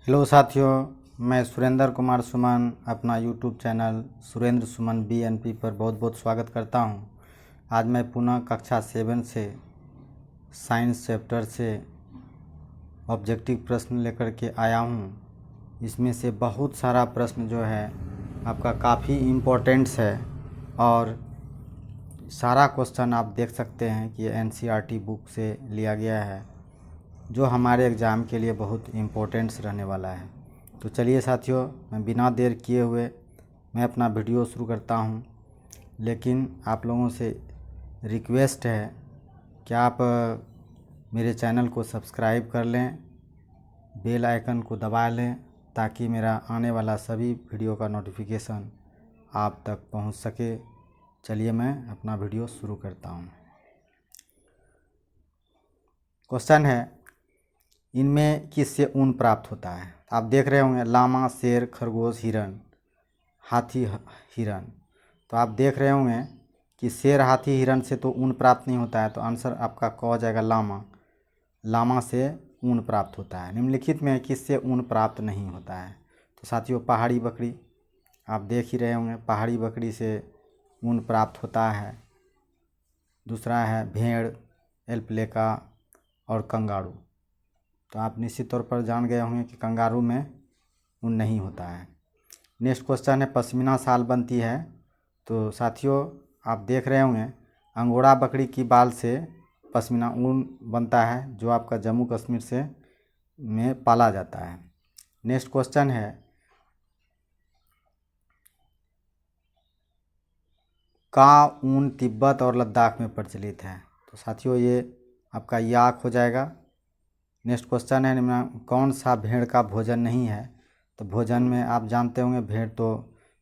Hello साथियों, मैं सुरेंद्र कुमार सुमन अपना यूट्यूब चैनल सुरेंद्र सुमन BNP पर बहुत बहुत स्वागत करता हूं। आज मैं पुनः कक्षा 7 से साइंस चैप्टर से ऑब्जेक्टिव प्रश्न लेकर के आया हूं। इसमें से बहुत सारा प्रश्न जो है आपका काफ़ी इम्पोर्टेंट्स है और सारा क्वेश्चन आप देख सकते हैं कि NCERT बुक से लिया गया है, जो हमारे एग्ज़ाम के लिए बहुत इम्पोर्टेंट्स रहने वाला है। तो चलिए साथियों, मैं बिना देर किए हुए मैं अपना वीडियो शुरू करता हूं। लेकिन आप लोगों से रिक्वेस्ट है कि आप मेरे चैनल को सब्सक्राइब कर लें, बेल आइकन को दबा लें, ताकि मेरा आने वाला सभी वीडियो का नोटिफिकेशन आप तक पहुंच सके। चलिए मैं अपना वीडियो शुरू करता हूं। क्वेश्चन है, इनमें किससे ऊन प्राप्त होता है? आप देख रहे होंगे लामा, शेर, खरगोश, हिरन, हाथी, हिरन। तो आप देख रहे होंगे कि शेर, हाथी, हिरन से तो ऊन प्राप्त नहीं होता है, तो आंसर आपका क हो जाएगा लामा। लामा से ऊन प्राप्त होता है। निम्नलिखित में किससे ऊन प्राप्त नहीं होता है? तो साथियों, पहाड़ी बकरी, आप देख ही रहे होंगे, पहाड़ी बकरी से ऊन प्राप्त होता है। दूसरा है भेड़, एल्पैका और कंगारू। तो आप निश्चित तौर पर जान गए होंगे कि कंगारू में ऊन नहीं होता है। नेक्स्ट क्वेश्चन है, पश्मीना शाल बनती है? तो साथियों, आप देख रहे होंगे अंगोरा बकरी की बाल से पश्मीना ऊन बनता है, जो आपका जम्मू कश्मीर से में पाला जाता है। नेक्स्ट क्वेश्चन है, का ऊन तिब्बत और लद्दाख में प्रचलित है? तो साथियों, ये आपका याक हो जाएगा। नेक्स्ट क्वेश्चन है, निम्न कौन सा भेड़ का भोजन नहीं है? तो भोजन में आप जानते होंगे भेड़ तो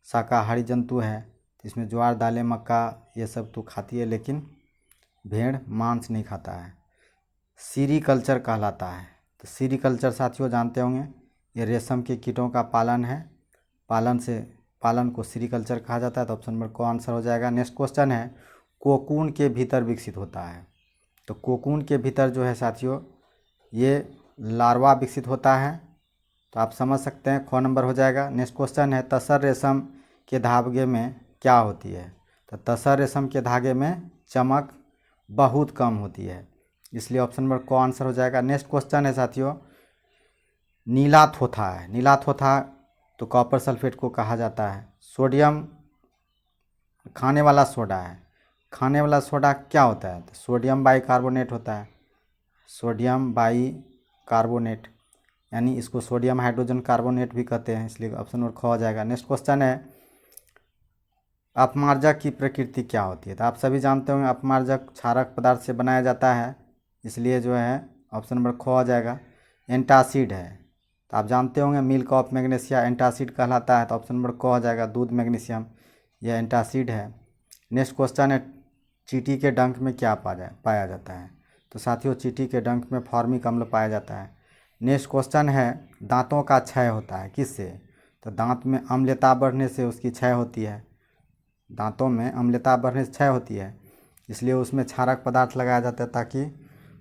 शाकाहारी जंतु है, तो इसमें ज्वार, दालें, मक्का ये सब तो खाती है, लेकिन भेड़ मांस नहीं खाता है। सीरीकल्चर कहलाता है। तो सीरीकल्चर साथियों जानते होंगे, ये रेशम के कीटों का पालन है। पालन को सीरीकल्चर कहा जाता है। तो ऑप्शन नंबर को आंसर हो जाएगा। नेक्स्ट क्वेश्चन है, कोकून के भीतर विकसित होता है? तो कोकून के भीतर जो है साथियों, ये लार्वा विकसित होता है। तो आप समझ सकते हैं, ख नंबर हो जाएगा। नेक्स्ट क्वेश्चन है, तसर रेशम के धागे में क्या होती है? तो तसर रेशम के धागे में चमक बहुत कम होती है, इसलिए ऑप्शन नंबर को आंसर हो जाएगा। नेक्स्ट क्वेश्चन है साथियों, नीला थोथा है। नीला थोथा तो कॉपर सल्फेट को कहा जाता है। सोडियम खाने वाला सोडा है। खाने वाला सोडा क्या होता है? तो सोडियम बाइकार्बोनेट होता है। सोडियम बाइकार्बोनेट, यानी इसको सोडियम हाइड्रोजन कार्बोनेट भी कहते हैं, इसलिए ऑप्शन नंबर ख हो जाएगा। नेक्स्ट क्वेश्चन है, अपमार्जक की प्रकृति क्या होती है? तो आप सभी जानते होंगे अपमार्जक क्षारक पदार्थ से बनाया जाता है, इसलिए जो है ऑप्शन नंबर ख हो जाएगा। एंटासिड है, तो आप जानते होंगे मिल्क ऑफ मैग्नीशिया एंटासिड कहलाता है, तो ऑप्शन नंबर क हो जाएगा। दूध मैग्नीशियम यह एंटासिड है। नेक्स्ट क्वेश्चन है, चींटी के डंक में क्या पाया जाता है? तो साथियों, चींटी के डंक में फॉर्मिक अम्ल पाया जाता है। नेक्स्ट क्वेश्चन है, दांतों का क्षय होता है किससे? तो दांत में अम्लता बढ़ने से उसकी क्षय होती है। दांतों में अम्लता बढ़ने से क्षय होती है, इसलिए उसमें क्षारक पदार्थ लगाया जाता है, ताकि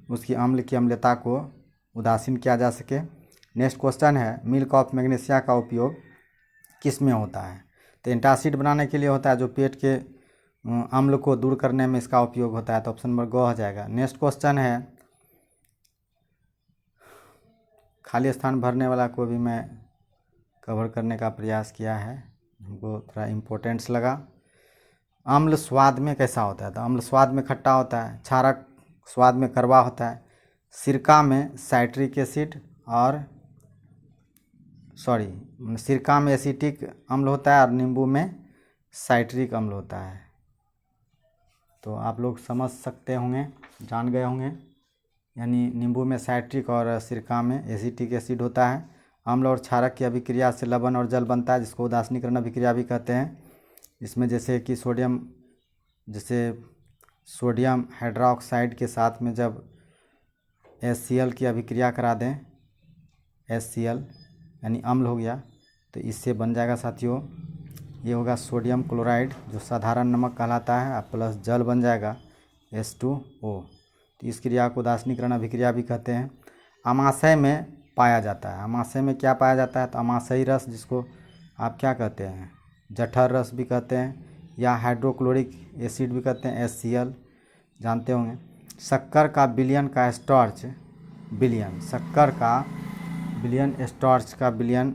उसकी अम्ल की अम्लता को उदासीन किया जा सके। नेक्स्ट क्वेश्चन है, मिल्क ऑफ मैग्नीशिया का उपयोग किस में होता है? तो एंटासिड बनाने के लिए होता है, जो पेट के अम्ल को दूर करने में इसका उपयोग होता है, तो ऑप्शन नंबर ग हो जाएगा। नेक्स्ट क्वेश्चन है, खाली स्थान भरने वाला को भी मैं कवर करने का प्रयास किया है, हमको थोड़ा इम्पोर्टेंट्स लगा। अम्ल स्वाद में कैसा होता है? तो अम्ल स्वाद में खट्टा होता है, क्षारक स्वाद में कड़वा होता है, सिरका में साइट्रिक एसिड और सिरका में एसिटिक अम्ल होता है और नींबू में साइट्रिक अम्ल होता है। तो आप लोग समझ सकते होंगे, जान गए होंगे, यानी नींबू में साइट्रिक और सिरका में एसिटिक एसिड होता है। अम्ल और क्षारक की अभिक्रिया से लवण और जल बनता है, जिसको उदासीनीकरण अभिक्रिया भी कहते हैं। इसमें जैसे कि सोडियम हाइड्रोक्साइड के साथ में जब HCl की अभिक्रिया करा दें, HCl यानी अम्ल हो गया, तो इससे बन जाएगा साथियों, ये होगा सोडियम क्लोराइड, जो साधारण नमक कहलाता है, प्लस जल बन जाएगा H2O। तो इस क्रिया को उदासीनीकरण अभिक्रिया भी कहते हैं। अमाशय में पाया जाता है। अमाशय में क्या पाया जाता है? तो अमाशयी रस, जिसको आप क्या कहते हैं, जठर रस भी कहते हैं या हाइड्रोक्लोरिक एसिड भी कहते हैं, HCl जानते होंगे। शक्कर का विलयन का स्टार्च, विलयन, शक्कर का विलयन, स्टार्च का विलयन,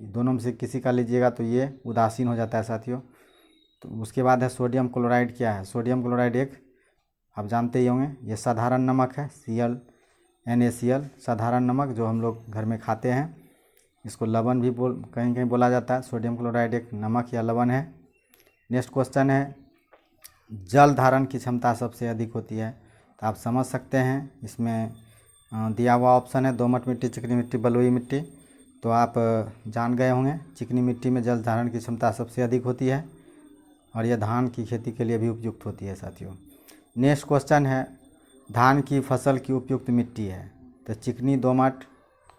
दोनों में से किसी का लीजिएगा तो ये उदासीन हो जाता है साथियों। तो उसके बाद है सोडियम क्लोराइड। क्या है सोडियम क्लोराइड? एक आप जानते ही होंगे, ये साधारण नमक है, NaCl, साधारण नमक जो हम लोग घर में खाते हैं। इसको लवण भी कहीं कहीं बोला जाता है। सोडियम क्लोराइड एक नमक या लवण है। नेक्स्ट क्वेश्चन है, जल धारण की क्षमता सबसे अधिक होती है। तो आप समझ सकते हैं, इसमें दिया हुआ ऑप्शन है दोमट मिट्टी, चिकनी मिट्टी, बलुई मिट्टी। तो आप जान गए होंगे, चिकनी मिट्टी में जल धारण की क्षमता सबसे अधिक होती है और यह धान की खेती के लिए भी उपयुक्त होती है साथियों। नेक्स्ट क्वेश्चन है, धान की फसल की उपयुक्त मिट्टी है। तो चिकनी, दोमट,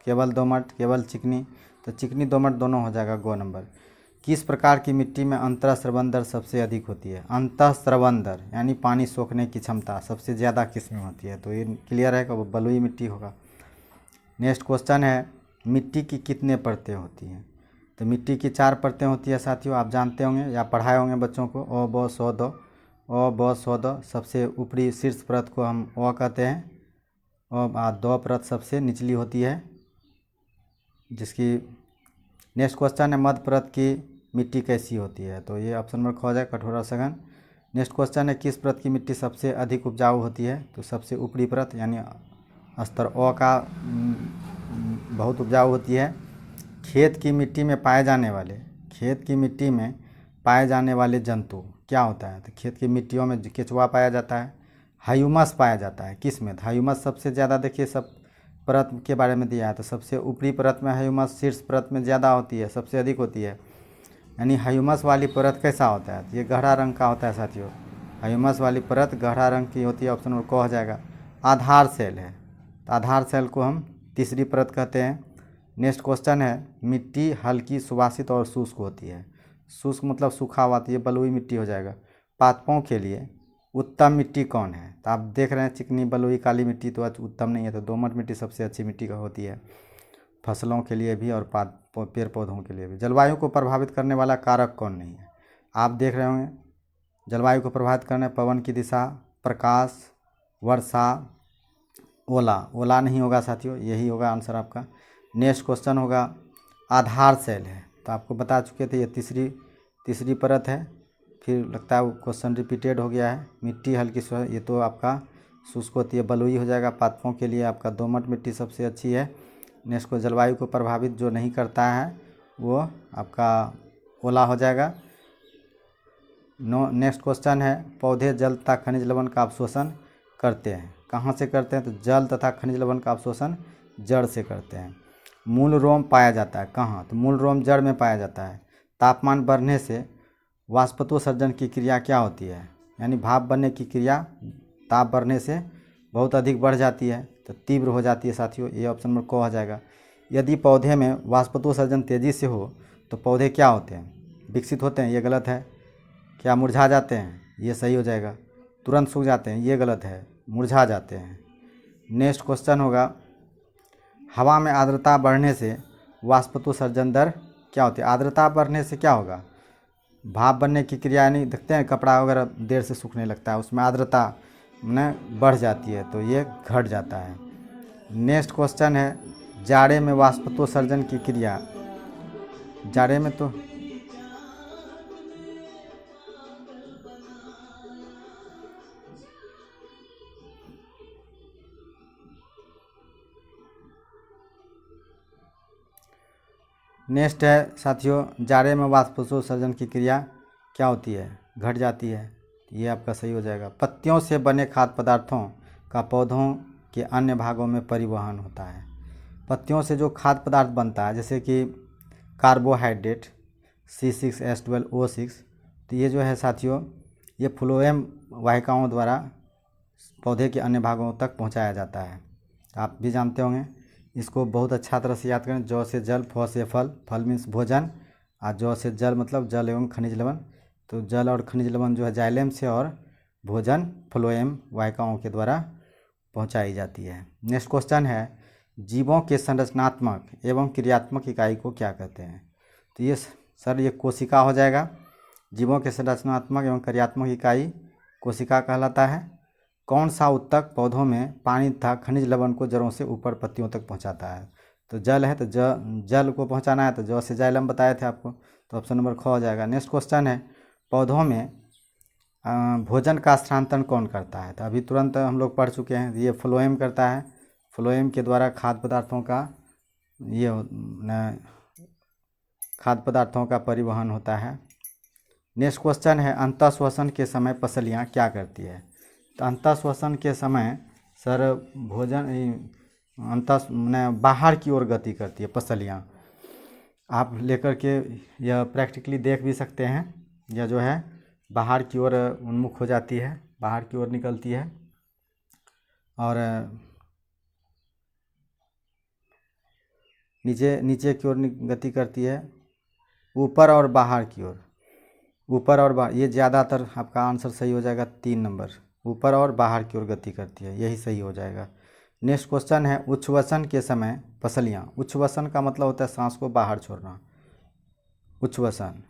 केवल दोमट, केवल चिकनी। तो चिकनी दोमट दोनों हो जाएगा गो नंबर। किस प्रकार की मिट्टी में अंतःस्रवन दर सबसे अधिक होती है? अंतःस्रवन दर यानी पानी सोखने की क्षमता सबसे ज़्यादा किस में होती है? तो ये क्लियर है कि वो बलुई मिट्टी होगा। नेक्स्ट क्वेश्चन है, मिट्टी की कितने परतें होती हैं? तो मिट्टी की 4 परतें होती है साथियों, आप जानते होंगे या पढ़ाए होंगे बच्चों को। ओ ब सौ द, ओ ब सौ द, सबसे ऊपरी शीर्ष परत को हम ओ कहते हैं, और दो परत सबसे निचली होती है जिसकी। नेक्स्ट क्वेश्चन है, मध्य परत की मिट्टी कैसी होती है? तो ये ऑप्शन नंबर ख हो जाए, कठोरा सघन। नेक्स्ट क्वेश्चन है, किस परत की मिट्टी सबसे अधिक उपजाऊ होती है? तो सबसे ऊपरी परत यानी स्तर ओ का बहुत उपजाऊ होती है। खेत की मिट्टी में पाए जाने वाले, खेत की मिट्टी में पाए जाने वाले जंतु क्या होता है? तो खेत की मिट्टियों में केचुआ पाया जाता है, ह्यूमस पाया जाता है। किस में? ह्यूमस सबसे ज़्यादा, देखिए सब परत के बारे में दिया है, तो सबसे ऊपरी परत में ह्यूमस शीर्ष परत में ज़्यादा होती है, सबसे अधिक होती है। यानी ह्यूमस वाली परत कैसा होता है? ये गहरा रंग का होता है साथियों। ह्यूमस वाली परत गहरा रंग की होती है, ऑप्शन नंबर क हो जाएगा। आधार सेल है, तो आधार सेल को हम तीसरी परत कहते हैं। नेक्स्ट क्वेश्चन है, मिट्टी हल्की, सुवासित और शुष्क होती है। शुष्क मतलब सूखा हुआ, तो ये बलुई मिट्टी हो जाएगा। पादपों के लिए उत्तम मिट्टी कौन है? तो आप देख रहे हैं चिकनी, बलुई, काली मिट्टी तो उत्तम नहीं है, तो दोमट मिट्टी सबसे अच्छी मिट्टी का होती है फसलों के लिए भी और पेड़ पौधों के लिए भी। जलवायु को प्रभावित करने वाला कारक कौन नहीं है? आप देख रहे होंगे, जलवायु को प्रभावित करने पवन की दिशा, प्रकाश, वर्षा, ओला। ओला नहीं होगा साथियों, यही होगा आंसर आपका। नेक्स्ट क्वेश्चन होगा, आधार सेल है, तो आपको बता चुके थे ये तीसरी परत है। फिर लगता है वो क्वेश्चन रिपीटेड हो गया है। मिट्टी हल्की, ये तो आपका शुष्क होती है, बलुई हो जाएगा। पादपों के लिए आपका दोमट मिट्टी सबसे अच्छी है। नेक्स्ट को जलवायु को प्रभावित जो नहीं करता है वो आपका ओला हो जाएगा। नेक्स्ट क्वेश्चन है, पौधे जल तथा खनिज लवण का अवशोषण करते हैं, कहाँ से करते हैं? तो जल तथा खनिज लवण का अवशोषण जड़ से करते हैं। मूल रोम पाया जाता है कहाँ? तो मूल रोम जड़ में पाया जाता है। तापमान बढ़ने से वाष्पत्वसर्जन की क्रिया क्या होती है? यानी भाप बनने की क्रिया ताप बढ़ने से बहुत अधिक बढ़ जाती है, तो तीव्र हो जाती है साथियों। ये ऑप्शन नंबर क हो जाएगा। यदि पौधे में वाष्पत्वसर्जन तेज़ी से हो तो पौधे क्या होते हैं? विकसित होते हैं, ये गलत है। क्या मुरझा जाते हैं? ये सही हो जाएगा। तुरंत सूख जाते हैं, ये गलत है, मुरझा जाते हैं। नेक्स्ट क्वेश्चन होगा, हवा में आर्द्रता बढ़ने से वाष्पत्वसर्जन दर क्या होती है? आर्द्रता बढ़ने से क्या होगा? भाप बनने की क्रिया, यानी देखते हैं कपड़ा वगैरह देर से सूखने लगता है, उसमें आर्द्रता में बढ़ जाती है, तो ये घट जाता है। नेक्स्ट क्वेश्चन है, जाड़े में वाष्पत्वसर्जन की क्रिया, जाड़े में तो नेक्स्ट है साथियों, जाड़े में वाष्पोत्सर्जन की क्रिया क्या होती है? घट जाती है, ये आपका सही हो जाएगा। पत्तियों से बने खाद्य पदार्थों का पौधों के अन्य भागों में परिवहन होता है। पत्तियों से जो खाद्य पदार्थ बनता है जैसे कि कार्बोहाइड्रेट C6H12O6, तो ये जो है साथियों, ये फ्लोएम वाहिकाओं द्वारा पौधे के अन्य भागों तक पहुंचाया जाता है। आप भी जानते होंगे, इसको बहुत अच्छा तरह से याद करें। जौ से जल, फ से फल, फल मीन्स भोजन, और जौ से जल मतलब जल एवं खनिज लवण। तो जल और खनिज लवण जो है जाइलेम से, और भोजन फ्लोएम वाहिकाओं के द्वारा पहुंचाई जाती है। नेक्स्ट क्वेश्चन है, जीवों के संरचनात्मक एवं क्रियात्मक इकाई को क्या कहते हैं? तो ये सर ये कोशिका हो जाएगा। जीवों के संरचनात्मक एवं क्रियात्मक इकाई कोशिका कहलाता है। कौन सा ऊतक पौधों में पानी तथा खनिज लवण को जड़ों से ऊपर पत्तियों तक पहुंचाता है? तो जल है, तो जल को पहुंचाना है तो ज से जाइलम बताए थे आपको, तो ऑप्शन नंबर ख हो जाएगा। नेक्स्ट क्वेश्चन है, पौधों में भोजन का स्थानांतरण कौन करता है? तो अभी तुरंत हम लोग पढ़ चुके हैं, ये फ्लोएम करता है। फ्लोएम के द्वारा खाद्य पदार्थों का परिवहन होता है। नेक्स्ट क्वेश्चन है, अंतःश्वसन के समय पसलियाँ क्या करती है? तो अंतःश्वसन के समय सर भोजन बाहर की ओर गति करती है पसलियाँ। आप लेकर के यह प्रैक्टिकली देख भी सकते हैं। यह जो है बाहर की ओर उन्मुख हो जाती है, बाहर की ओर निकलती है और नीचे की ओर गति करती है, ऊपर और बाहर की ओर। ऊपर और बाहर, ये ज़्यादातर आपका आंसर सही हो जाएगा 3 नंबर। ऊपर और बाहर की ओर गति करती है, यही सही हो जाएगा। नेक्स्ट क्वेश्चन है, उच्छ्वसन के समय पसलियाँ। उच्छ्वसन का मतलब होता है सांस को बाहर छोड़ना, उच्छ्वसन।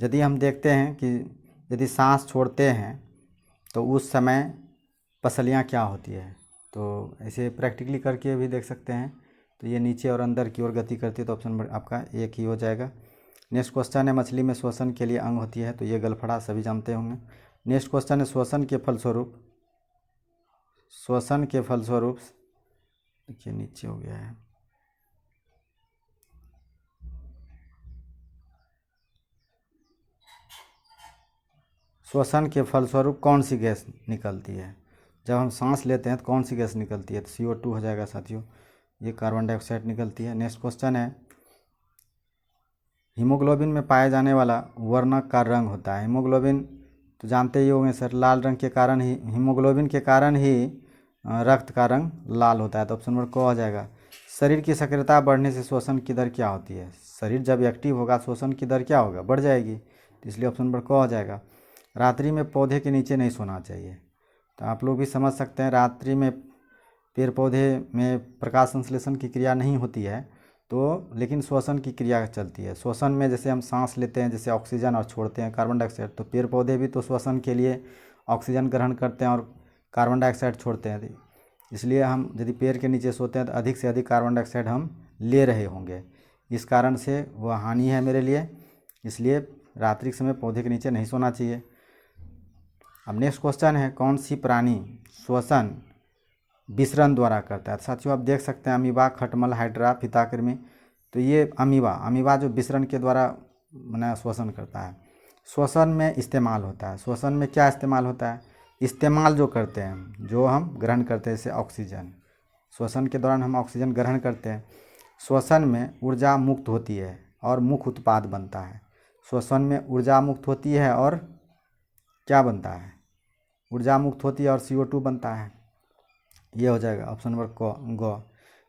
यदि हम देखते हैं कि यदि सांस छोड़ते हैं तो उस समय पसलियाँ क्या होती है, तो ऐसे प्रैक्टिकली करके भी देख सकते हैं। तो ये नीचे और अंदर की ओर गति करती है, तो ऑप्शन नंबर आपका एक ही हो जाएगा। नेक्स्ट क्वेश्चन है, मछली में श्वसन के लिए अंग होती है, तो ये गलफड़ा सभी जानते होंगे। नेक्स्ट क्वेश्चन है, श्वसन के फलस्वरूप देखिए नीचे हो गया है। श्वसन के फलस्वरूप कौन सी गैस निकलती है? जब हम सांस लेते हैं तो कौन सी गैस निकलती है? तो CO2 हो जाएगा साथियों, ये कार्बन डाइऑक्साइड निकलती है। नेक्स्ट क्वेश्चन है, हीमोग्लोबिन में पाए जाने वाला वर्णक का रंग होता है। हीमोग्लोबिन तो जानते ही होंगे सर, लाल रंग के कारण ही, हीमोग्लोबिन के कारण ही रक्त का रंग लाल होता है, तो ऑप्शन नंबर क हो जाएगा। शरीर की सक्रियता बढ़ने से श्वसन की दर क्या होती है? शरीर जब एक्टिव होगा श्वसन की दर क्या होगा? बढ़ जाएगी, तो इसलिए ऑप्शन नंबर क हो जाएगा। रात्रि में पौधे के नीचे नहीं सोना चाहिए, तो आप लोग भी समझ सकते हैं रात्रि में पेड़ पौधे में प्रकाश संश्लेषण की क्रिया नहीं होती है, तो लेकिन श्वसन की क्रिया चलती है। श्वसन में जैसे हम सांस लेते हैं, जैसे ऑक्सीजन, और छोड़ते हैं कार्बन डाइऑक्साइड, तो पेड़ पौधे भी तो श्वसन के लिए ऑक्सीजन ग्रहण करते हैं और कार्बन डाइऑक्साइड छोड़ते हैं। इसलिए हम यदि पेड़ के नीचे सोते हैं तो अधिक से अधिक कार्बन डाइऑक्साइड हम ले रहे होंगे, इस कारण से वह हानि है मेरे लिए, इसलिए रात्रि के समय पौधे के नीचे नहीं सोना चाहिए। अब नेक्स्ट क्वेश्चन है, कौन सी प्राणी श्वसन विसरण द्वारा करता है? साथियों आप देख सकते हैं अमीबा, खटमल, हाइड्रा, फिताकृमि, तो ये अमीबा जो विसरण के द्वारा श्वसन करता है। श्वसन में इस्तेमाल होता है, श्वसन में क्या इस्तेमाल होता है? इस्तेमाल जो करते हैं, जो हम ग्रहण करते हैं, जैसे ऑक्सीजन, श्वसन के दौरान हम ऑक्सीजन ग्रहण करते हैं। श्वसन में ऊर्जा मुक्त होती है और मुख्य उत्पाद बनता है। श्वसन में ऊर्जा मुक्त होती है और क्या बनता है? ऊर्जा मुक्त होती है और CO2 बनता है, ये हो जाएगा ऑप्शन नंबर ग।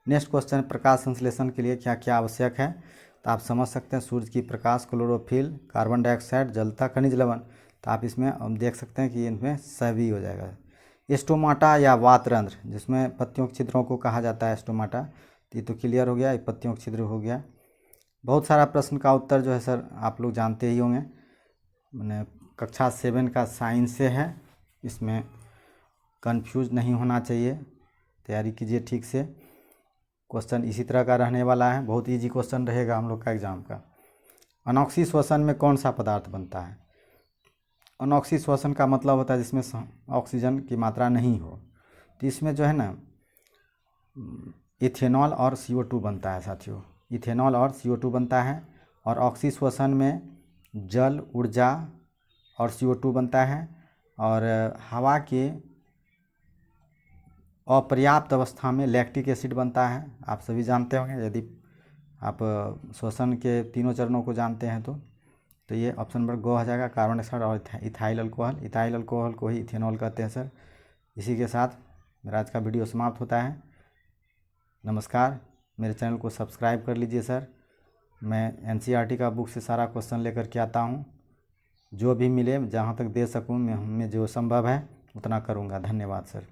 नेक्स्ट क्वेश्चन, प्रकाश संश्लेषण के लिए क्या क्या आवश्यक है? तो आप समझ सकते हैं सूर्य की प्रकाश, क्लोरोफिल, कार्बन डाइऑक्साइड, जलता, खनिज लवण, तो आप इसमें हम देख सकते हैं कि इनमें सभी हो जाएगा। स्टोमाटा या वातरंध्र, जिसमें पत्तियों के छिद्रों को कहा जाता है स्टोमाटा, तो ये तो क्लियर हो गया, ये पत्तियों के छिद्र हो गया। बहुत सारा प्रश्न का उत्तर जो है सर आप लोग जानते ही होंगे, मैंने कक्षा 7 का साइंस से है, इसमें कंफ्यूज नहीं होना चाहिए, तैयारी कीजिए ठीक से। क्वेश्चन इसी तरह का रहने वाला है, बहुत इजी क्वेश्चन रहेगा हम लोग का एग्जाम का। अनॉक्सी श्वसन में कौन सा पदार्थ बनता है? अनॉक्सी श्वसन का मतलब होता है जिसमें ऑक्सीजन की मात्रा नहीं हो, तो इसमें जो है ना इथेनॉल और CO2 बनता है साथियों, इथेनॉल और CO2 बनता है। और ऑक्सी श्वसन में जल, ऊर्जा और CO2 बनता है। और हवा के अपर्याप्त अवस्था में लैक्टिक एसिड बनता है, आप सभी जानते होंगे, यदि आप श्वसन के तीनों चरणों को जानते हैं तो ये ऑप्शन नंबर ग हो जाएगा, कार्बन डाइऑक्साइड और इथाइल अल्कोहल को ही इथेनॉल कहते हैं सर। इसी के साथ मेरा आज का वीडियो समाप्त होता है। नमस्कार, मेरे चैनल को सब्सक्राइब कर लीजिए सर, मैं NCERT का बुक से सारा क्वेश्चन लेकर के आता हूँ। जो भी मिले जहाँ तक दे सकूँ मैं, जो संभव है उतना करूँगा। धन्यवाद सर।